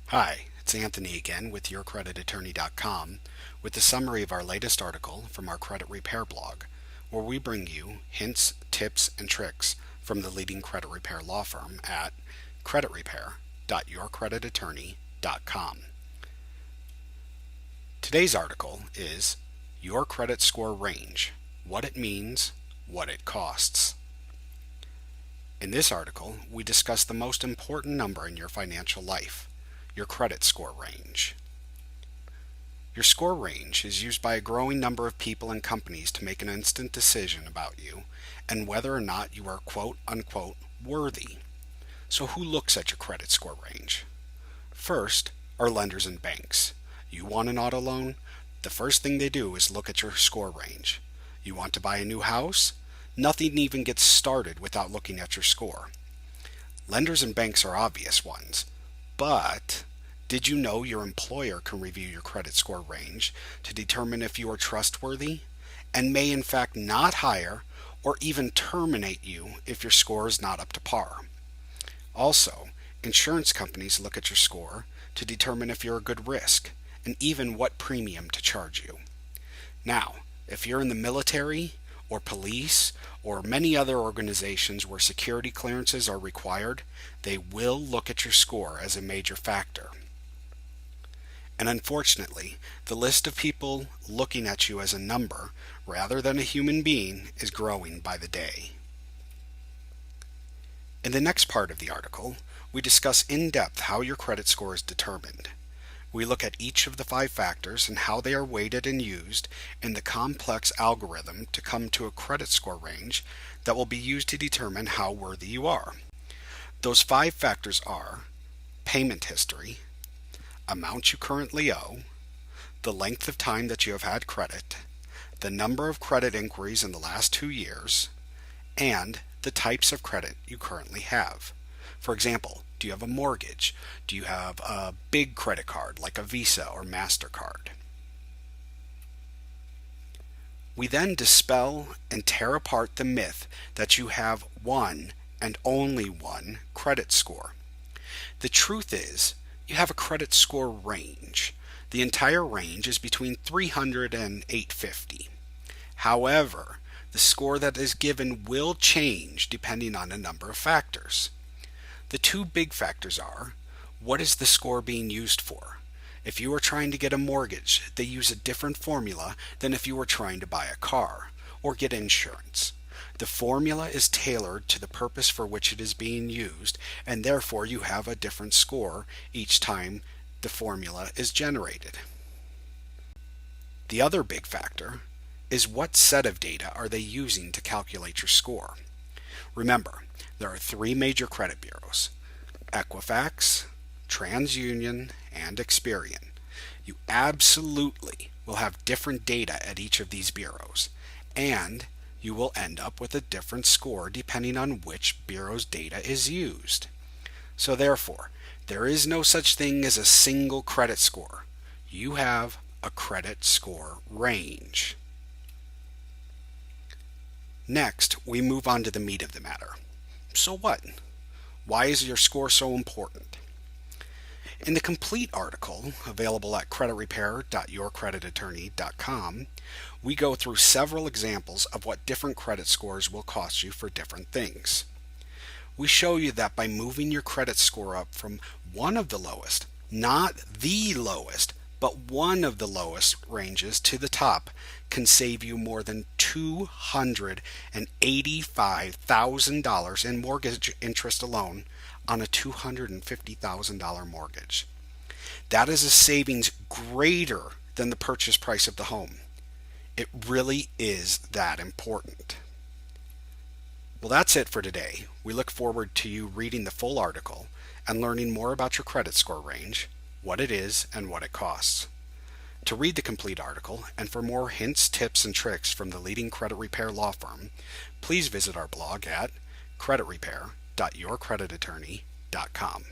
Hi, it's Anthony again with YourCreditAttorney.com with the summary of our latest article from our credit repair blog, where we bring you hints, tips, and tricks from the leading credit repair law firm at creditrepair.yourcreditattorney.com. Today's article is Your Credit Score Range, What It Means, What It Costs. In this article, we discuss the most important number in your financial life, your credit score range. Your score range is used by a growing number of people and companies to make an instant decision about you and whether or not you are quote-unquote worthy. So who looks at your credit score range? First are lenders and banks. You want an auto loan? The first thing they do is look at your score range. You want to buy a new house? Nothing even gets started without looking at your score. Lenders and banks are obvious ones, but did you know your employer can review your credit score range to determine if you are trustworthy and may in fact not hire or even terminate you if your score is not up to par? Also, insurance companies look at your score to determine if you're a good risk and even what premium to charge you. Now, if you're in the military or police or many other organizations where security clearances are required, they will look at your score as a major factor. And unfortunately, the list of people looking at you as a number rather than a human being is growing by the day. In the next part of the article, we discuss in depth how your credit score is determined. We look at each of the 5 factors and how they are weighted and used in the complex algorithm to come to a credit score range that will be used to determine how worthy you are. Those 5 factors are payment history, amount you currently owe, the length of time that you have had credit, the number of credit inquiries in the last 2 years, and the types of credit you currently have. For example, do you have a mortgage? Do you have a big credit card like a Visa or MasterCard? We then dispel and tear apart the myth that you have one and only one credit score. The truth is, you have a credit score range. The entire range is between 300 and 850. However, the score that is given will change depending on a number of factors. The 2 big factors are, what is the score being used for? If you are trying to get a mortgage, they use a different formula than if you were trying to buy a car or get insurance. The formula is tailored to the purpose for which it is being used, and therefore you have a different score each time the formula is generated. The other big factor is what set of data are they using to calculate your score. Remember, there are 3 major credit bureaus: Equifax, TransUnion, and Experian. You absolutely will have different data at each of these bureaus, and you will end up with a different score depending on which bureau's data is used. So therefore, there is no such thing as a single credit score. You have a credit score range. Next, we move on to the meat of the matter. So what? Why is your score so important? In the complete article, available at creditrepair.yourcreditattorney.com, we go through several examples of what different credit scores will cost you for different things. We show you that by moving your credit score up from one of the lowest, not the lowest, but one of the lowest ranges to the top can save you more than $285,000 in mortgage interest alone on a $250,000 mortgage. That is a savings greater than the purchase price of the home. It really is that important. Well, that's it for today. We look forward to you reading the full article and learning more about your credit score range, what it is, and what it costs. To read the complete article and for more hints, tips, and tricks from the leading credit repair law firm, please visit our blog at creditrepair.yourcreditattorney.com.